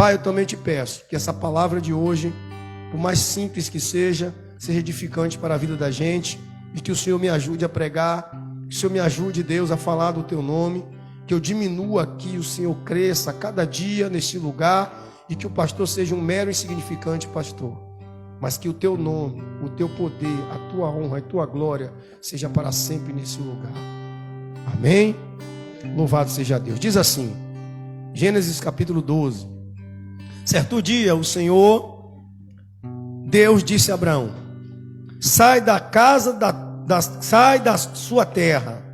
Pai, eu também te peço que essa palavra de hoje, por mais simples que seja edificante para a vida da gente, e que o Senhor me ajude a pregar, que o Senhor me ajude, Deus, a falar do teu nome, que eu diminua aqui, o Senhor cresça cada dia neste lugar, e que o pastor seja um mero insignificante pastor, mas que o teu nome, o teu poder, a tua honra e a tua glória seja para sempre nesse lugar. Amém? Louvado seja Deus. Diz assim, Gênesis capítulo 12. Certo dia o Senhor, Deus disse a Abraão: sai da casa, sai da sua terra,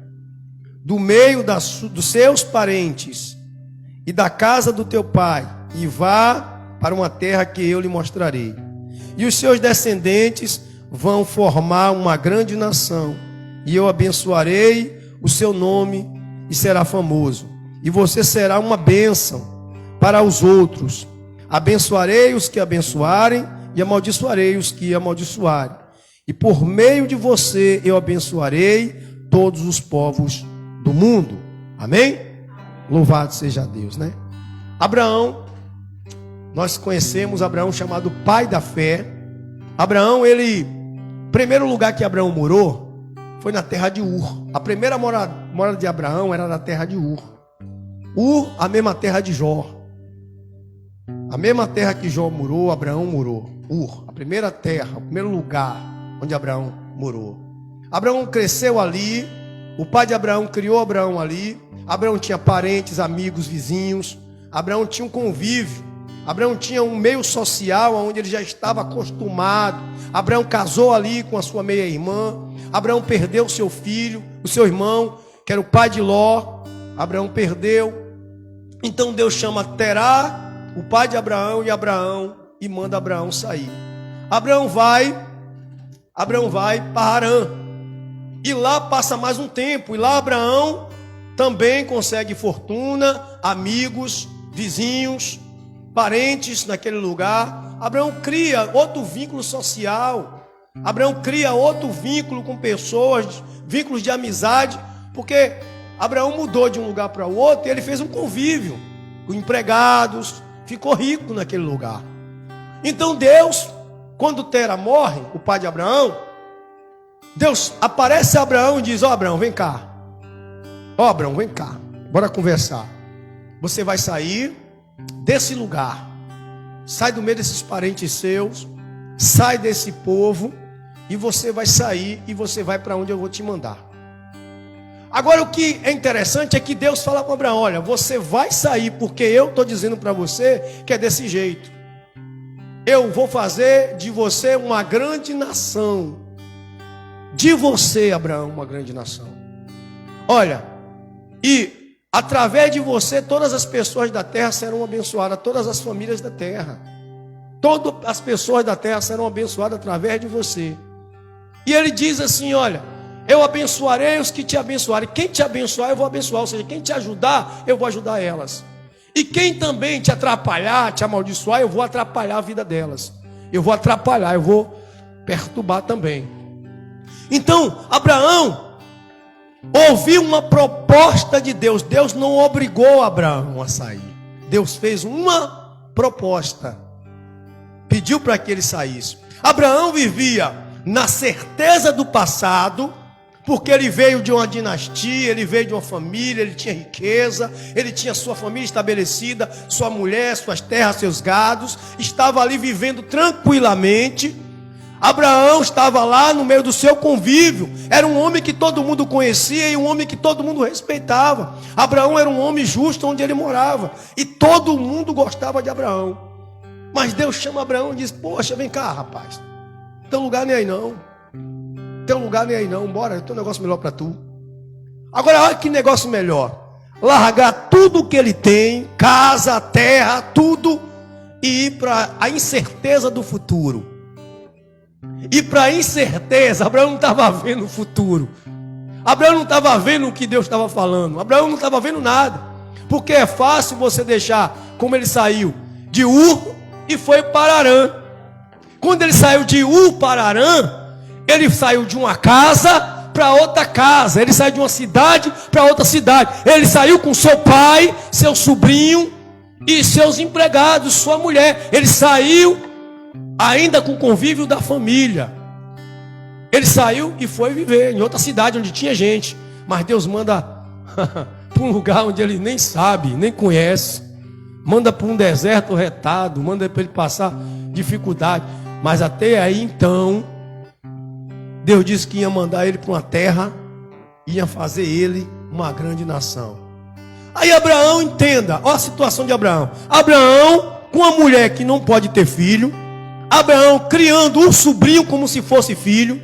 do meio dos seus parentes e da casa do teu pai, e vá para uma terra que eu lhe mostrarei. E os seus descendentes vão formar uma grande nação, e eu abençoarei o seu nome e será famoso. E você será uma bênção para os outros. Abençoarei os que abençoarem e amaldiçoarei os que amaldiçoarem. E por meio de você eu abençoarei todos os povos do mundo. Amém? Louvado seja Deus, né? Abraão, nós conhecemos Abraão chamado pai da fé. Abraão, o primeiro lugar que Abraão morou foi na terra de Ur. A primeira morada de Abraão era na terra de Ur. Ur, a mesma terra de Jó. A mesma terra que Jó morou, Abraão morou. Ur, a primeira terra, o primeiro lugar onde Abraão morou. Abraão cresceu ali. O pai de Abraão criou Abraão ali. Abraão tinha parentes, amigos, vizinhos. Abraão tinha um convívio. Abraão tinha um meio social onde ele já estava acostumado. Abraão casou ali com a sua meia-irmã. Abraão perdeu o seu filho, o seu irmão, que era o pai de Ló. Abraão perdeu. Então Deus chama Terá, o pai de Abraão, e manda Abraão sair. Abraão vai para Harã. E lá passa mais um tempo. E lá Abraão também consegue fortuna, amigos, vizinhos, parentes naquele lugar. Abraão cria outro vínculo social. Abraão cria outro vínculo com pessoas, vínculos de amizade, porque Abraão mudou de um lugar para o outro e ele fez um convívio com empregados, ficou rico naquele lugar. Então Deus, quando Tera morre, o pai de Abraão, Deus aparece a Abraão e diz: ó Abraão, vem cá. Ó Abraão, vem cá, bora conversar. Você vai sair desse lugar, sai do meio desses parentes seus, sai desse povo, e você vai sair e você vai para onde eu vou te mandar. Agora o que é interessante é que Deus fala com Abraão: olha, você vai sair porque eu estou dizendo para você que é desse jeito. Eu vou fazer de você uma grande nação. De você, Abraão, uma grande nação. Olha, e através de você todas as pessoas da terra serão abençoadas, todas as famílias da terra. Todas as pessoas da terra serão abençoadas através de você. E ele diz assim: olha, eu abençoarei os que te abençoarem. Quem te abençoar, eu vou abençoar. Ou seja, quem te ajudar, eu vou ajudar elas. E quem também te atrapalhar, te amaldiçoar, eu vou atrapalhar a vida delas. Eu vou atrapalhar, eu vou perturbar também. Então, Abraão ouviu uma proposta de Deus. Deus não obrigou Abraão a sair. Deus fez uma proposta. Pediu para que ele saísse. Abraão vivia na certeza do passado, porque ele veio de uma dinastia, ele veio de uma família, ele tinha riqueza, ele tinha sua família estabelecida, sua mulher, suas terras, seus gados, estava ali vivendo tranquilamente. Abraão estava lá no meio do seu convívio, era um homem que todo mundo conhecia e um homem que todo mundo respeitava. Abraão era um homem justo onde ele morava, e todo mundo gostava de Abraão. Mas Deus chama Abraão e diz: poxa, vem cá, rapaz, teu lugar nem aí não. Teu lugar nem aí não, bora, eu tenho um negócio melhor para tu. Agora olha que negócio melhor: largar tudo que ele tem, casa, terra, tudo, e ir para a incerteza do futuro. E para a incerteza, Abraão não estava vendo o futuro. Abraão não estava vendo o que Deus estava falando. Abraão não estava vendo nada. Porque é fácil você deixar, como ele saiu de Ur e foi para Harã. Quando ele saiu de Ur para Harã, ele saiu de uma casa para outra casa. Ele saiu de uma cidade para outra cidade. Ele saiu com seu pai, seu sobrinho e seus empregados, sua mulher. Ele saiu ainda com o convívio da família. Ele saiu e foi viver em outra cidade onde tinha gente. Mas Deus manda para um lugar onde ele nem sabe, nem conhece. Manda para um deserto retado, manda para ele passar dificuldade. Mas até aí então, Deus disse que ia mandar ele para uma terra, ia fazer ele uma grande nação. Aí Abraão, entenda, olha a situação de Abraão. Abraão com uma mulher que não pode ter filho. Abraão criando um sobrinho como se fosse filho.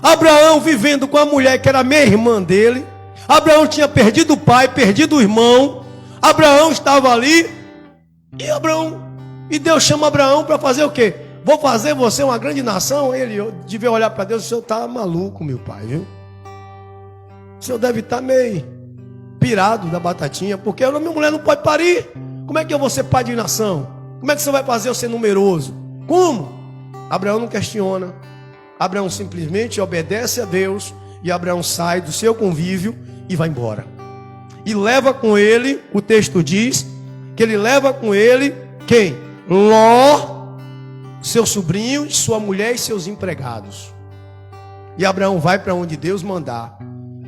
Abraão vivendo com a mulher que era meia irmã dele. Abraão tinha perdido o pai, perdido o irmão. Abraão estava ali. E Deus chama Abraão para fazer o quê? Vou fazer você uma grande nação. Ele devia olhar para Deus: o senhor está maluco, meu pai, viu? O senhor deve estar meio pirado da batatinha, porque a minha mulher não pode parir. Como é que eu vou ser pai de nação? Como é que você vai fazer eu ser numeroso? Como? Abraão não questiona. Abraão simplesmente obedece a Deus. E Abraão sai do seu convívio e vai embora. E leva com ele, o texto diz, que ele leva com ele, quem? Ló, seu sobrinho, sua mulher e seus empregados. E Abraão vai para onde Deus mandar.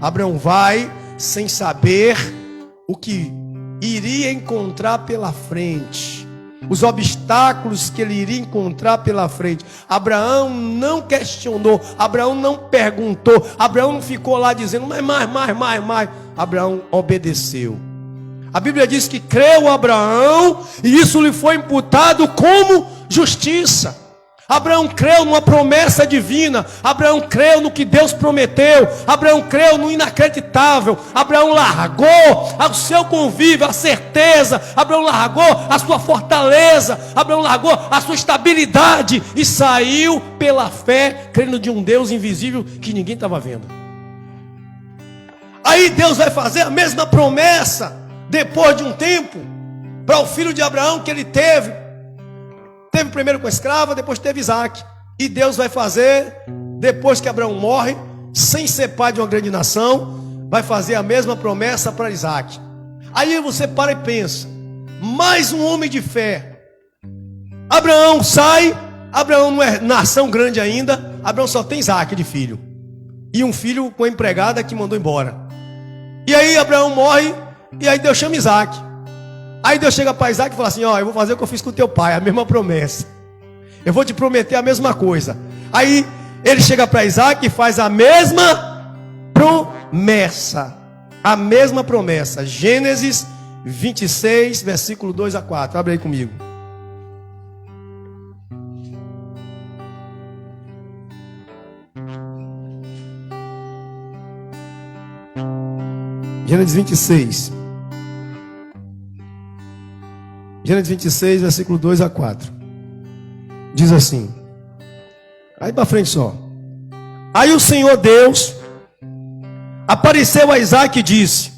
Abraão vai sem saber o que iria encontrar pela frente, os obstáculos que ele iria encontrar pela frente. Abraão não questionou, Abraão não perguntou, Abraão não ficou lá dizendo mais. Abraão obedeceu. A Bíblia diz que creu Abraão e isso lhe foi imputado como justiça. Abraão creu numa promessa divina. Abraão creu no que Deus prometeu. Abraão creu no inacreditável. Abraão largou o seu convívio, a certeza. Abraão largou a sua fortaleza. Abraão largou a sua estabilidade e saiu pela fé, crendo de um Deus invisível que ninguém estava vendo. Aí Deus vai fazer a mesma promessa depois de um tempo para o filho de Abraão que ele teve. Teve primeiro com a escrava, depois teve Isaac. E Deus vai fazer, depois que Abraão morre, sem ser pai de uma grande nação, vai fazer a mesma promessa para Isaac. Aí você para e pensa: mais um homem de fé. Abraão sai, Abraão não é nação grande ainda, Abraão só tem Isaac de filho. E um filho com a empregada que mandou embora. E aí Abraão morre, e aí Deus chama Isaac. Aí Deus chega para Isaac e fala assim: ó, eu vou fazer o que eu fiz com teu pai, a mesma promessa. Eu vou te prometer a mesma coisa. Aí ele chega para Isaac e faz a mesma promessa. A mesma promessa. Gênesis 26, versículo 2 a 4. Abre aí comigo. Gênesis 26. Gênesis 26, versículo 2 a 4. Diz assim. Aí para frente só. Aí o Senhor Deus apareceu a Isaac e disse: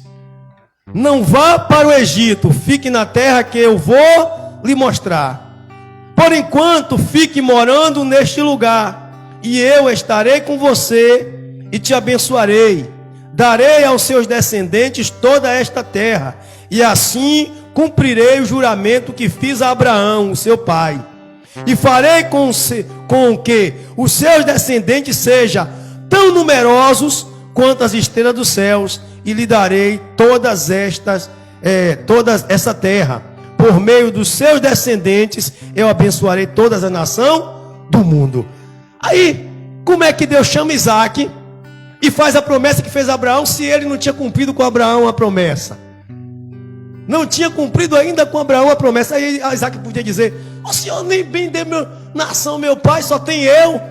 não vá para o Egito, fique na terra que eu vou lhe mostrar. Por enquanto fique morando neste lugar, e eu estarei com você e te abençoarei. Darei aos seus descendentes toda esta terra, e assim cumprirei o juramento que fiz a Abraão, o seu pai. E farei com que os seus descendentes sejam tão numerosos quanto as estrelas dos céus, e lhe darei toda essa terra. Por meio dos seus descendentes eu abençoarei toda a nação do mundo. Aí, como é que Deus chama Isaac e faz a promessa que fez a Abraão, se ele não tinha cumprido com Abraão a promessa? Não tinha cumprido ainda com Abraão a promessa. Aí Isaac podia dizer: o Senhor nem bem deu nação, meu pai, só tem eu.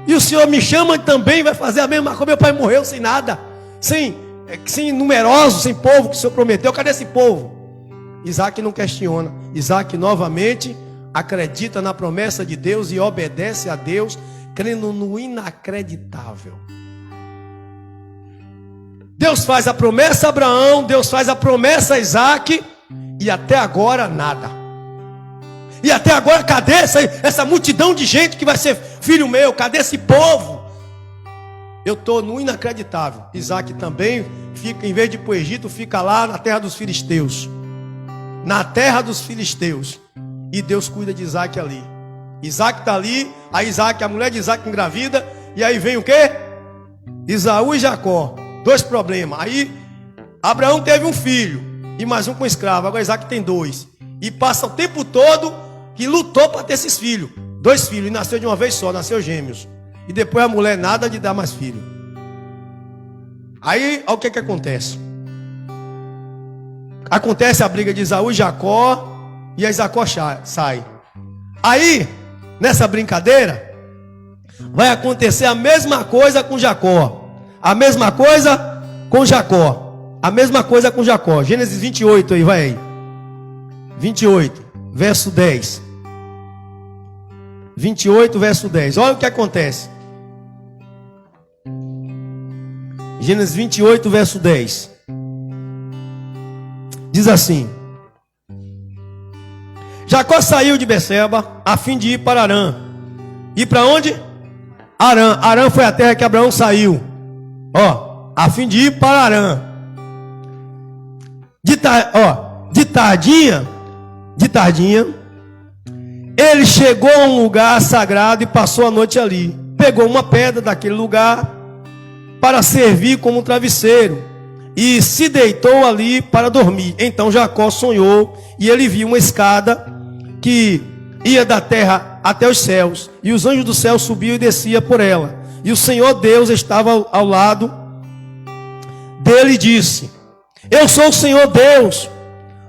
E o Senhor me chama também, vai fazer a mesma coisa. Meu pai morreu sem nada, sem numerosos, sem povo que o Senhor prometeu. Cadê esse povo? Isaac não questiona. Isaac novamente acredita na promessa de Deus e obedece a Deus, crendo no inacreditável. Deus faz a promessa a Abraão, Deus faz a promessa a Isaac, e até agora nada. E até agora cadê essa multidão de gente que vai ser filho meu? Cadê esse povo? Eu estou no inacreditável. Isaac também fica, em vez de ir para o Egito, fica lá na terra dos filisteus. na terra dos filisteus. E Deus cuida de Isaac ali. Isaac está ali, a mulher de Isaac engravida, e aí vem o quê? Esaú e Jacó. 2 problemas. Aí Abraão teve um filho e mais um com escravo. Agora Isaac tem 2. E passa o tempo todo que lutou para ter esses filhos. 2 filhos, e nasceu de uma vez só, nasceu gêmeos. E depois a mulher nada de dar mais filho. Aí, olha o que acontece. Acontece a briga de Esaú e Jacó, e aí Jacó sai. Aí, nessa brincadeira, vai acontecer a mesma coisa com Jacó. A mesma coisa com Jacó. A mesma coisa com Jacó. Gênesis 28 aí, vai aí. 28, verso 10. 28, verso 10. Olha o que acontece. Gênesis 28, verso 10. Diz assim: Jacó saiu de Beceba a fim de ir para Harã. Ir para onde? Harã. Harã foi a terra que Abraão saiu. Ó, a fim de ir para Harã. De tardinha, ele chegou a um lugar sagrado e passou a noite ali. Pegou uma pedra daquele lugar para servir como um travesseiro e se deitou ali para dormir. Então Jacó sonhou e ele viu uma escada que ia da terra até os céus, e os anjos do céu subiam e desciam por ela. E o Senhor Deus estava ao lado dele e disse: Eu sou o Senhor Deus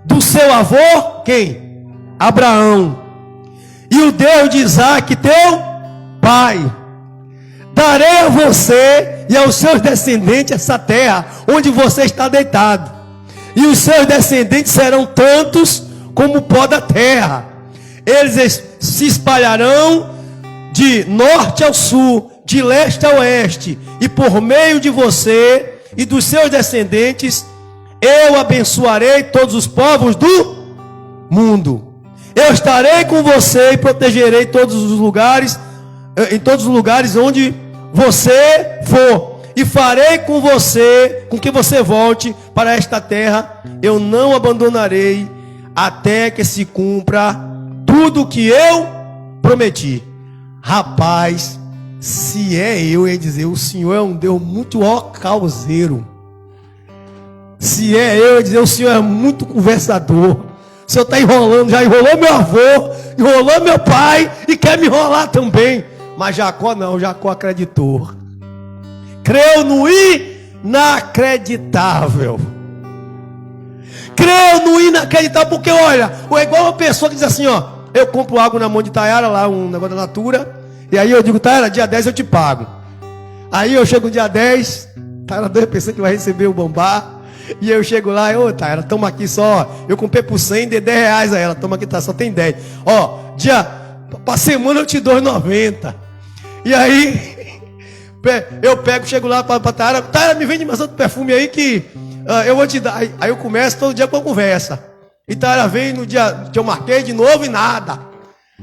do seu avô, quem? Abraão, e o Deus de Isaac, teu pai. Darei a você e aos seus descendentes essa terra onde você está deitado, e os seus descendentes serão tantos como o pó da terra. Eles se espalharão de norte ao sul, de leste a oeste, e por meio de você e dos seus descendentes eu abençoarei todos os povos do mundo. Eu estarei com você e protegerei todos os lugares, em todos os lugares onde você for, e farei com você, com que você volte para esta terra. Eu não abandonarei até que se cumpra tudo o que eu prometi. Rapaz, se é eu ia dizer, o Senhor é um Deus muito causeiro. Se é eu ia dizer, o Senhor é muito conversador. O Senhor está enrolando, já enrolou meu avô, enrolou meu pai e quer me enrolar também. Mas Jacó não, Jacó acreditou. Creu no inacreditável. Creu no inacreditável, porque olha, é igual uma pessoa que diz assim, ó, eu compro água na mão de Tayara, lá um negócio da Natura, e aí eu digo, Tayara, dia 10 eu te pago. Aí eu chego no dia 10, Tayara dois pensando que vai receber o bombá, e eu chego lá, ô Tayara, toma aqui só, eu comprei por 100, dei 10 reais a ela, toma aqui, tá, só tem 10. Ó, pra semana eu te dou 90. E aí, eu pego, chego lá para Tayara, Tayara, me vende mais outro perfume aí que eu vou te dar. Aí eu começo todo dia com a conversa. E Tayara vem no dia que eu marquei de novo e nada.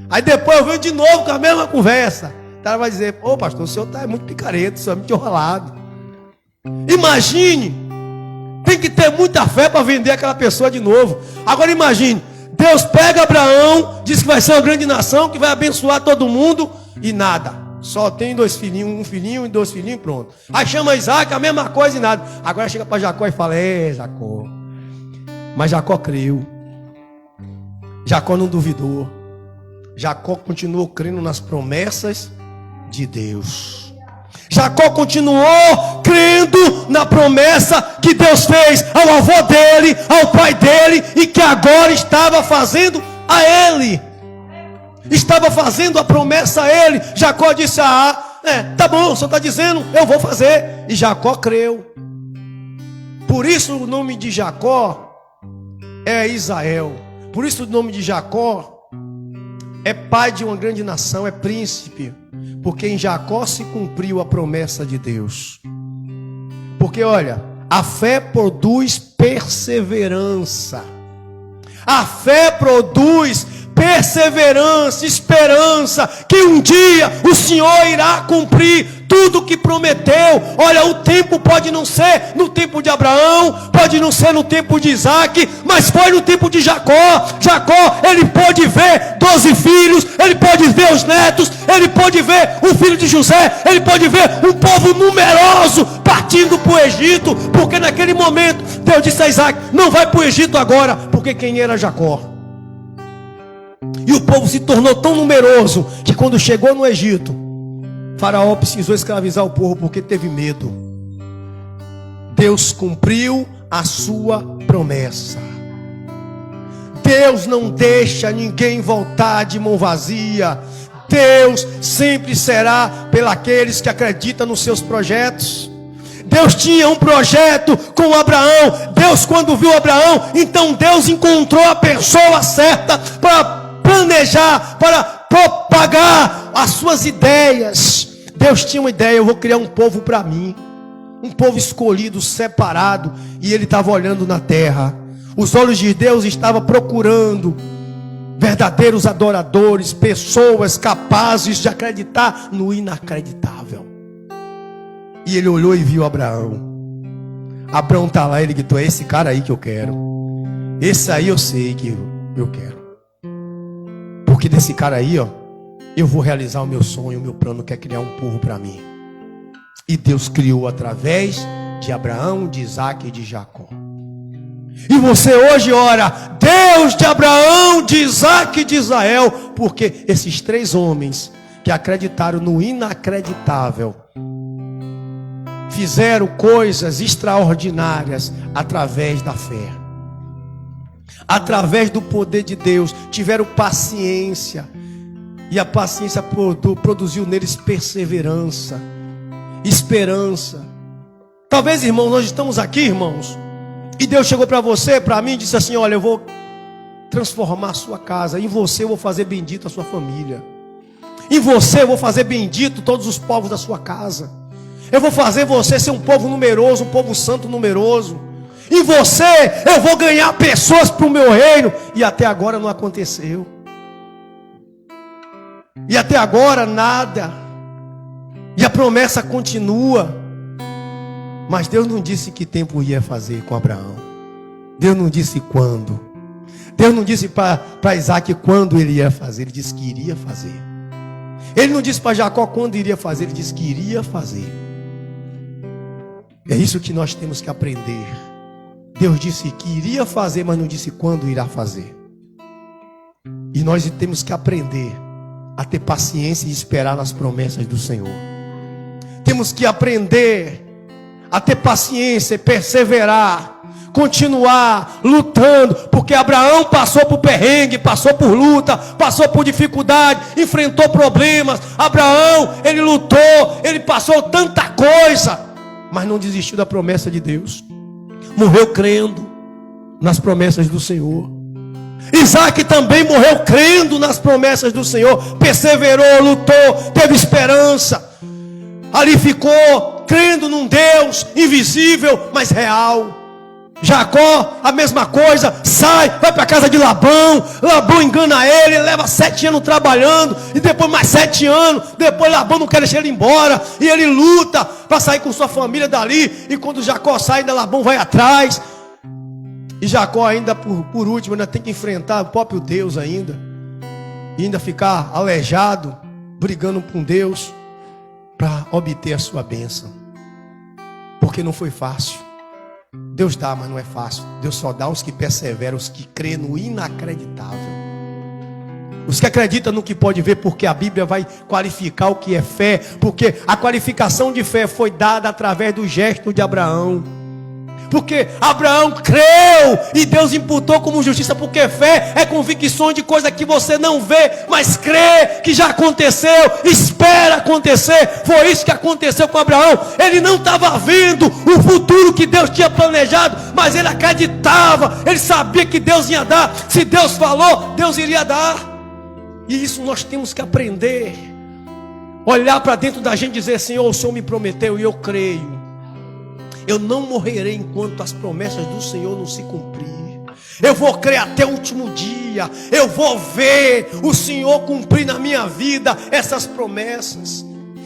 Aí depois eu venho de novo com a mesma conversa. Tayara vai dizer, ô pastor, o senhor tá muito picareta, o senhor é muito enrolado. Imagine, tem que ter muita fé para vender aquela pessoa de novo. Agora imagine, Deus pega Abraão, diz que vai ser uma grande nação, que vai abençoar todo mundo, e nada. Só tem 2 filhinhos, um filhinho e 2 filhinhos, pronto. Aí chama Isaac, a mesma coisa e nada. Agora chega para Jacó e fala, Jacó. Mas Jacó creu. Jacó não duvidou. Jacó continuou crendo nas promessas de Deus. Jacó continuou crendo na promessa que Deus fez ao avô dele, ao pai dele, e que agora estava fazendo a ele. Estava fazendo a promessa a ele. Jacó disse, tá bom, o senhor está dizendo, eu vou fazer. E Jacó creu. Por isso o nome de Jacó é Israel. Por isso o nome de Jacó é pai de uma grande nação, é príncipe. Porque em Jacó se cumpriu a promessa de Deus. Porque olha, a fé produz perseverança. A fé produz perseverança. perseverança, esperança, que um dia o Senhor irá cumprir tudo o que prometeu. Olha, o tempo pode não ser no tempo de Abraão, pode não ser no tempo de Isaac, mas foi no tempo de Jacó. Jacó, ele pôde ver 12 filhos, ele pôde ver os netos, ele pôde ver o filho de José, ele pôde ver um povo numeroso partindo para o Egito, porque naquele momento Deus disse a Isaac: não vai para o Egito agora, porque quem era Jacó. E o povo se tornou tão numeroso que quando chegou no Egito, Faraó precisou escravizar o povo porque teve medo. Deus cumpriu a sua promessa. Deus não deixa ninguém voltar de mão vazia. Deus sempre será pelos que acreditam nos seus projetos. Deus tinha um projeto com Abraão. Deus, quando viu Abraão, então Deus encontrou a pessoa certa para planejar, para propagar as suas ideias. Deus tinha uma ideia: eu vou criar um povo para mim, um povo escolhido, separado. E ele estava olhando na terra. Os olhos de Deus estavam procurando verdadeiros adoradores, pessoas capazes de acreditar no inacreditável. E ele olhou e viu Abraão. Abraão está lá, ele gritou: é esse cara aí que eu quero. Esse aí eu sei que eu quero. Porque desse cara aí, ó, eu vou realizar o meu sonho, o meu plano, que é criar um povo para mim. E Deus criou através de Abraão, de Isaac e de Jacó. E você hoje ora: Deus de Abraão, de Isaac e de Israel, porque esses três homens que acreditaram no inacreditável fizeram coisas extraordinárias através da fé, através do poder de Deus. Tiveram paciência, e a paciência produziu neles perseverança, esperança. Talvez, irmãos, nós estamos aqui, irmãos, e Deus chegou para você, para mim, e disse assim: olha, eu vou transformar a sua casa, em você eu vou fazer bendito a sua família, em você eu vou fazer bendito todos os povos da sua casa, eu vou fazer você ser um povo numeroso, um povo santo numeroso, em você eu vou ganhar pessoas para o meu reino. E até agora não aconteceu, e até agora nada, e a promessa continua. Mas Deus não disse que tempo ia fazer com Abraão. Deus não disse quando. Deus não disse para Isaac quando ele ia fazer. Ele disse que iria fazer. Ele não disse para Jacó quando iria fazer. Ele disse que iria fazer. É isso que nós temos que aprender. Deus disse que iria fazer, mas não disse quando irá fazer. E nós temos que aprender a ter paciência e esperar nas promessas do Senhor. Temos que aprender a ter paciência, perseverar, continuar lutando, porque Abraão passou por perrengue, passou por luta, passou por dificuldade, enfrentou problemas. Abraão, ele lutou, ele passou tanta coisa, mas não desistiu da promessa de Deus. Morreu crendo nas promessas do Senhor. Isaac também morreu crendo nas promessas do Senhor, perseverou, lutou, teve esperança. Ali ficou crendo num Deus invisível, mas real. Jacó, a mesma coisa, vai para a casa de Labão. Labão engana ele, leva 7 anos trabalhando, e depois mais 7 anos, depois Labão não quer deixar ele embora, e ele luta para sair com sua família dali. E quando Jacó sai, ainda Labão vai atrás. E Jacó ainda, por último, ainda tem que enfrentar o próprio Deus ainda, e ainda ficar aleijado, brigando com Deus, para obter a sua bênção. Porque não foi fácil. Deus dá, mas não é fácil. Deus só dá aos que perseveram, os que crêem no inacreditável, os que acreditam no que pode ver, porque a Bíblia vai qualificar o que é fé, porque a qualificação de fé foi dada através do gesto de Abraão. Porque Abraão creu e Deus imputou como justiça, porque fé é convicções de coisa que você não vê, mas crê que já aconteceu, espera acontecer. Foi isso que aconteceu com Abraão. Ele não estava vendo o futuro que Deus tinha planejado, mas ele acreditava, ele sabia que Deus ia dar. Se Deus falou, Deus iria dar. E isso nós temos que aprender. Olhar para dentro da gente e dizer: Senhor, o Senhor me prometeu e eu creio. Eu não morrerei enquanto as promessas do Senhor não se cumprir. Eu vou crer até o último dia. Eu vou ver o Senhor cumprir na minha vida essas promessas.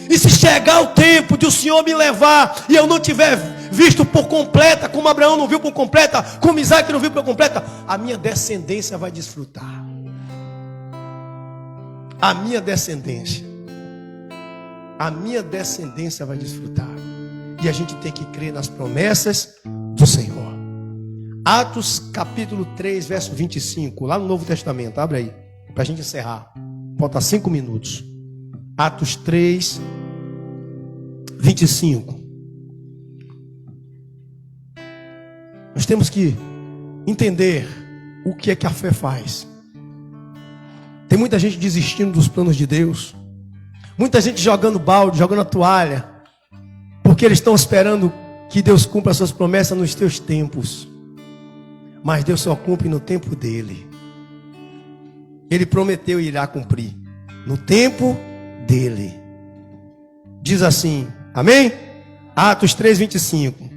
E se chegar o tempo de o Senhor me levar e eu não tiver visto por completa, como Abraão não viu por completa, como Isaac não viu por completa, a minha descendência vai desfrutar. A minha descendência vai desfrutar. E a gente tem que crer nas promessas do Senhor. Atos capítulo 3, verso 25, lá no Novo Testamento, abre aí, para a gente encerrar. Falta 5 minutos. Atos 3, 25. Nós temos que entender o que é que a fé faz. Tem muita gente desistindo dos planos de Deus. Muita gente jogando balde, jogando a toalha. Porque eles estão esperando que Deus cumpra as suas promessas nos teus tempos. Mas Deus só cumpre no tempo dele. Ele prometeu e irá cumprir no tempo dele. Diz assim, amém? Atos 3, 25.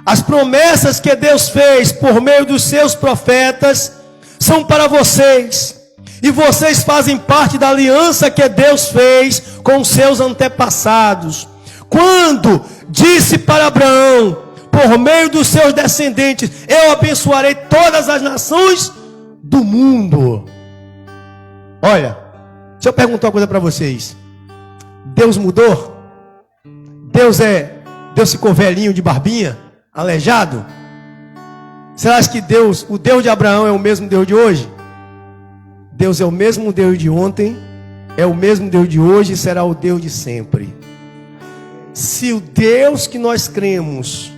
As promessas que Deus fez por meio dos seus profetas são para vocês. E vocês fazem parte da aliança que Deus fez com os seus antepassados. Quando disse para Abraão, por meio dos seus descendentes, eu abençoarei todas as nações do mundo. Olha, deixa eu perguntar uma coisa para vocês. Deus mudou? Deus ficou velhinho de barbinha, aleijado? Você acha que o Deus de Abraão é o mesmo Deus de hoje? Deus é o mesmo Deus de ontem, é o mesmo Deus de hoje e será o Deus de sempre. Se o Deus que nós cremos,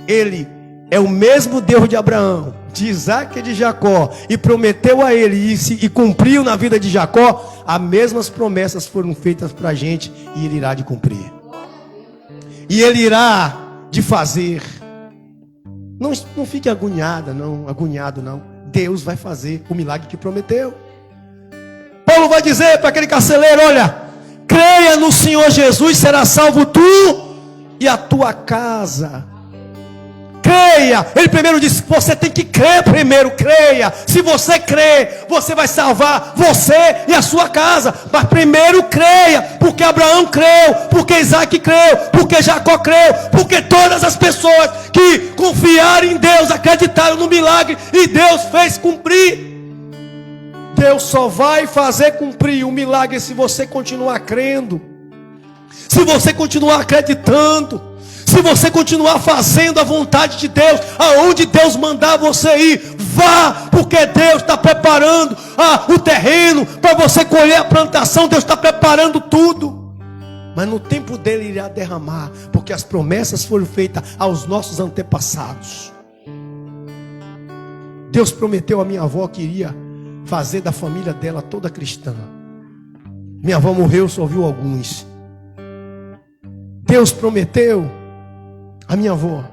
Ele é o mesmo Deus de Abraão, de Isaac e de Jacó, e prometeu a ele e cumpriu na vida de Jacó, as mesmas promessas foram feitas para a gente e Ele irá de cumprir. E Ele irá de fazer. Não fique agoniado não. Deus vai fazer o milagre que prometeu. Paulo vai dizer para aquele carcereiro, olha, creia no Senhor Jesus, será salvo tu e a tua casa. Creia. Ele primeiro disse, você tem que crer primeiro, creia. Se você crer, você vai salvar você e a sua casa. Mas primeiro creia, porque Abraão creu, porque Isaac creu, porque Jacó creu, porque todas as pessoas que confiaram em Deus, acreditaram no milagre e Deus fez cumprir. Deus só vai fazer cumprir o milagre se você continuar crendo, se você continuar acreditando, se você continuar fazendo a vontade de Deus, aonde Deus mandar você ir, vá, porque Deus está preparando o terreno para você colher a plantação. Deus está preparando tudo, mas no tempo dele irá derramar, porque as promessas foram feitas aos nossos antepassados. Deus prometeu a minha avó que iria fazer da família dela toda cristã. Minha avó morreu, só viu alguns. Deus prometeu a minha avó,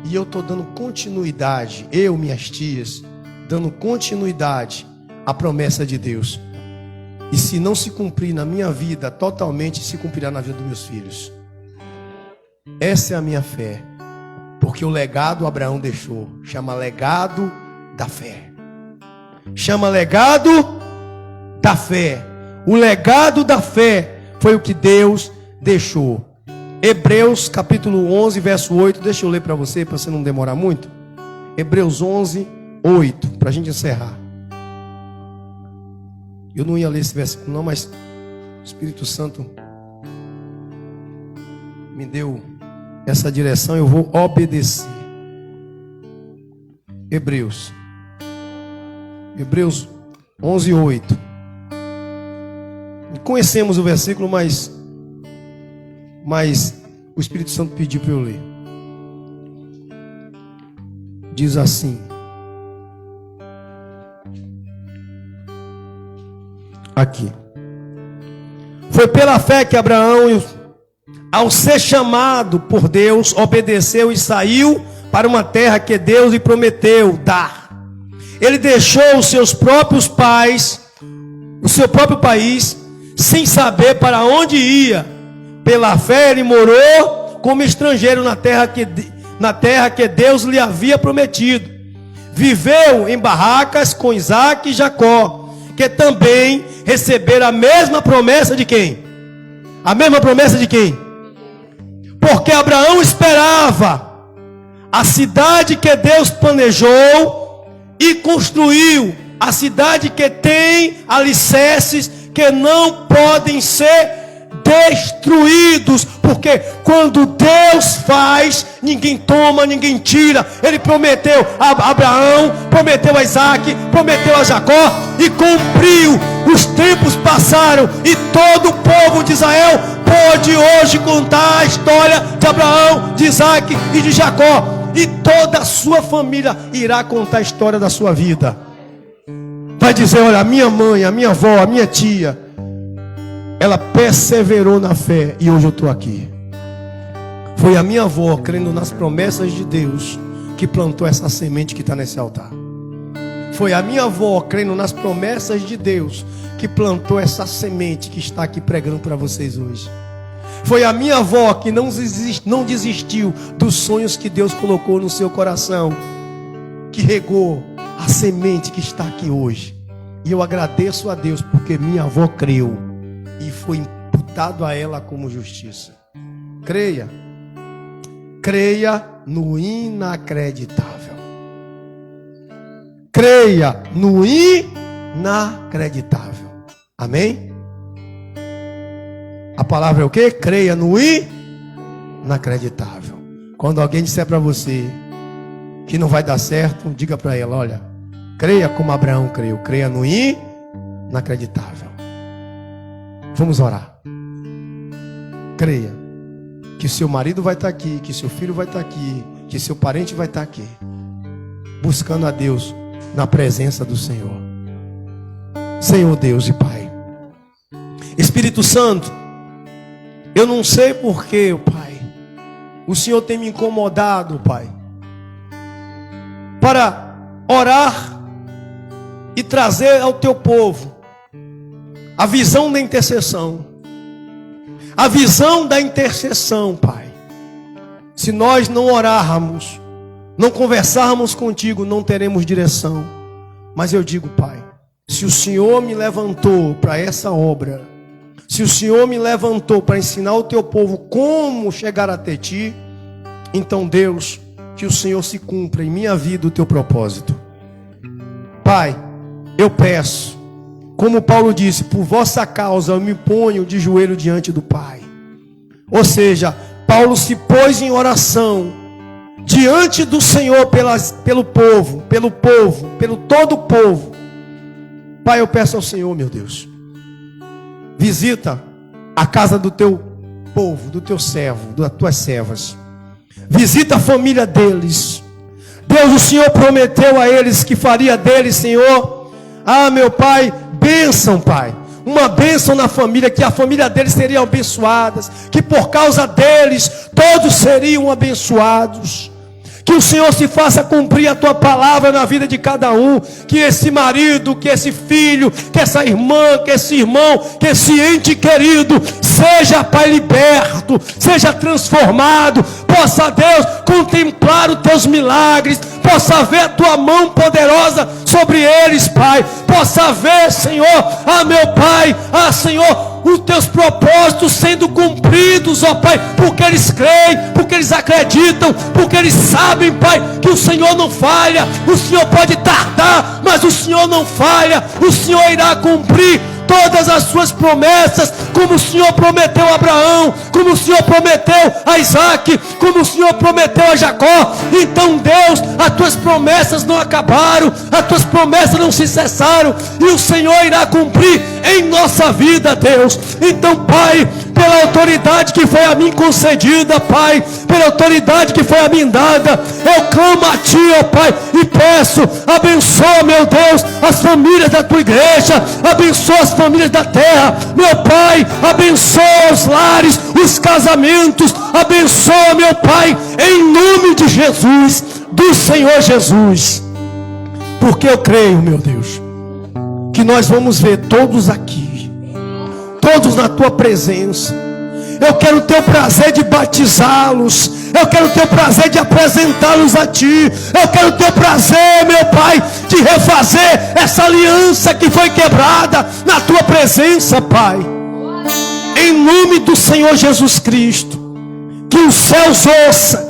e eu estou dando continuidade, minhas tias, dando continuidade à promessa de Deus. E se não se cumprir na minha vida totalmente, se cumprirá na vida dos meus filhos. Essa é a minha fé, porque o legado Abraão deixou, chama legado da fé. Chama legado da fé. O legado da fé foi o que Deus deixou. Hebreus capítulo 11, verso 8. Deixa eu ler para você não demorar muito. Hebreus 11, 8, para a gente encerrar. Eu não ia ler esse versículo não, mas o Espírito Santo me deu essa direção, eu vou obedecer. Hebreus 11, 8. Conhecemos o versículo, mas o Espírito Santo pediu para eu ler. Diz assim: aqui. Foi pela fé que Abraão, ao ser chamado por Deus, obedeceu e saiu para uma terra que Deus lhe prometeu dar. Ele deixou os seus próprios pais, o seu próprio país, sem saber para onde ia. Pela fé ele morou como estrangeiro na terra que Deus lhe havia prometido. viveu em barracas com Isaac e Jacó, que também receberam a mesma promessa de quem? A mesma promessa de quem? Porque Abraão esperava a cidade que Deus planejou e construiu, a cidade que tem alicerces que não podem ser destruídos, porque quando Deus faz, ninguém toma, ninguém tira. Ele prometeu a Abraão, prometeu a Isaac, prometeu a Jacó e cumpriu. Os tempos passaram e todo o povo de Israel pode hoje contar a história de Abraão, de Isaac e de Jacó, e toda a sua família irá contar a história da sua vida. Vai dizer: olha, a minha mãe, a minha avó, a minha tia, ela perseverou na fé e hoje eu estou aqui. Foi a minha avó, crendo nas promessas de Deus, que plantou essa semente que está nesse altar. Foi a minha avó, crendo nas promessas de Deus, que plantou essa semente que está aqui pregando para vocês hoje. Foi a minha avó que não desistiu dos sonhos que Deus colocou no seu coração, que regou a semente que está aqui hoje. E eu agradeço a Deus porque minha avó creu e foi imputado a ela como justiça. Creia. Creia no inacreditável. Creia no inacreditável. Amém? A palavra é o quê? Creia no inacreditável. Quando alguém disser para você que não vai dar certo, diga para ela: olha, creia como Abraão creu. Creia no inacreditável. Vamos orar. Creia que seu marido vai estar aqui, que seu filho vai estar aqui, que seu parente vai estar aqui, buscando a Deus na presença do Senhor. Senhor Deus e Pai, Espírito Santo, eu não sei porquê, Pai, o Senhor tem me incomodado, Pai, para orar e trazer ao teu povo a visão da intercessão. A visão da intercessão, Pai. Se nós não orarmos, não conversarmos contigo, não teremos direção. Mas eu digo, Pai, se o Senhor me levantou para essa obra, se o Senhor me levantou para ensinar o teu povo como chegar até ti, então, Deus, que o Senhor se cumpra em minha vida o teu propósito. Pai, eu peço, como Paulo disse, por vossa causa eu me ponho de joelho diante do Pai. Ou seja, Paulo se pôs em oração diante do Senhor pelo todo o povo. Pai, eu peço ao Senhor, meu Deus, visita a casa do teu povo, do teu servo, das tuas servas. Visita a família deles. Deus, o Senhor prometeu a eles que faria deles, Senhor, meu Pai, bênção, Pai, uma bênção na família, que a família deles seriam abençoadas, que por causa deles todos seriam abençoados. Que o Senhor se faça cumprir a tua palavra na vida de cada um. Que esse marido, que esse filho, que essa irmã, que esse irmão, que esse ente querido seja, Pai, liberto, seja transformado. Possa, Deus, contemplar os teus milagres. Possa ver a tua mão poderosa sobre eles, Pai. Possa ver, Senhor, meu Pai, Senhor, os teus propósitos sendo cumpridos, ó Pai, porque eles creem, porque eles acreditam, porque eles sabem, Pai, que o Senhor não falha. O Senhor pode tardar, mas o Senhor não falha. O Senhor irá cumprir todas as suas promessas, como o Senhor prometeu a Abraão, como o Senhor prometeu a Isaac, como o Senhor prometeu a Jacó. Então, Deus, as tuas promessas não acabaram, as tuas promessas não se cessaram, e o Senhor irá cumprir em nossa vida, Deus. Então, Pai, pela autoridade que foi a mim concedida, Pai, pela autoridade que foi a mim dada, eu clamo a Ti, ó Pai, e peço, abençoa, meu Deus, as famílias da Tua igreja, abençoa as famílias da terra, meu Pai, abençoa os lares, os casamentos, abençoa, meu Pai, em nome de Jesus, do Senhor Jesus, porque eu creio, meu Deus, que nós vamos ver todos aqui, todos na Tua presença. Eu quero ter o prazer de batizá-los. Eu quero ter o prazer de apresentá-los a Ti. Eu quero ter o prazer, meu Pai, de refazer essa aliança que foi quebrada na Tua presença, Pai. Em nome do Senhor Jesus Cristo. Que os céus ouçam,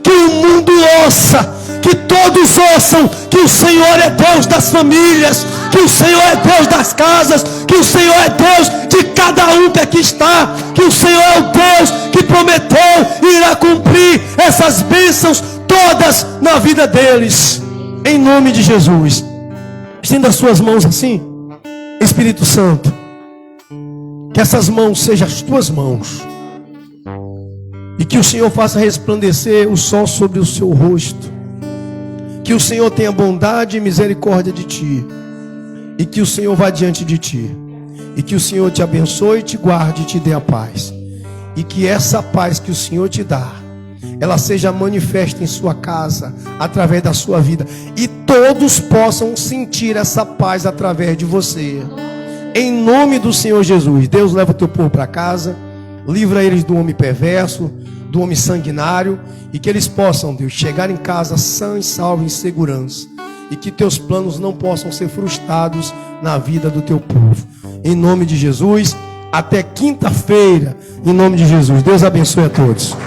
que o mundo ouça, que todos ouçam que o Senhor é Deus das famílias, que o Senhor é Deus das casas, que o Senhor é Deus de cada um que aqui está, que o Senhor é o Deus que prometeu e irá cumprir essas bênçãos todas na vida deles, em nome de Jesus. Estenda as suas mãos assim. Espírito Santo, que essas mãos sejam as tuas mãos, e que o Senhor faça resplandecer o sol sobre o seu rosto, que o Senhor tenha bondade e misericórdia de ti, e que o Senhor vá diante de ti, e que o Senhor te abençoe, te guarde e te dê a paz, e que essa paz que o Senhor te dá, ela seja manifesta em sua casa, através da sua vida, e todos possam sentir essa paz através de você, em nome do Senhor Jesus. Deus, leva o teu povo para casa, livra eles do homem perverso, do homem sanguinário, e que eles possam, Deus, chegar em casa sã e salvo, em segurança, e que teus planos não possam ser frustrados na vida do teu povo, em nome de Jesus. Até quinta-feira, em nome de Jesus. Deus abençoe a todos.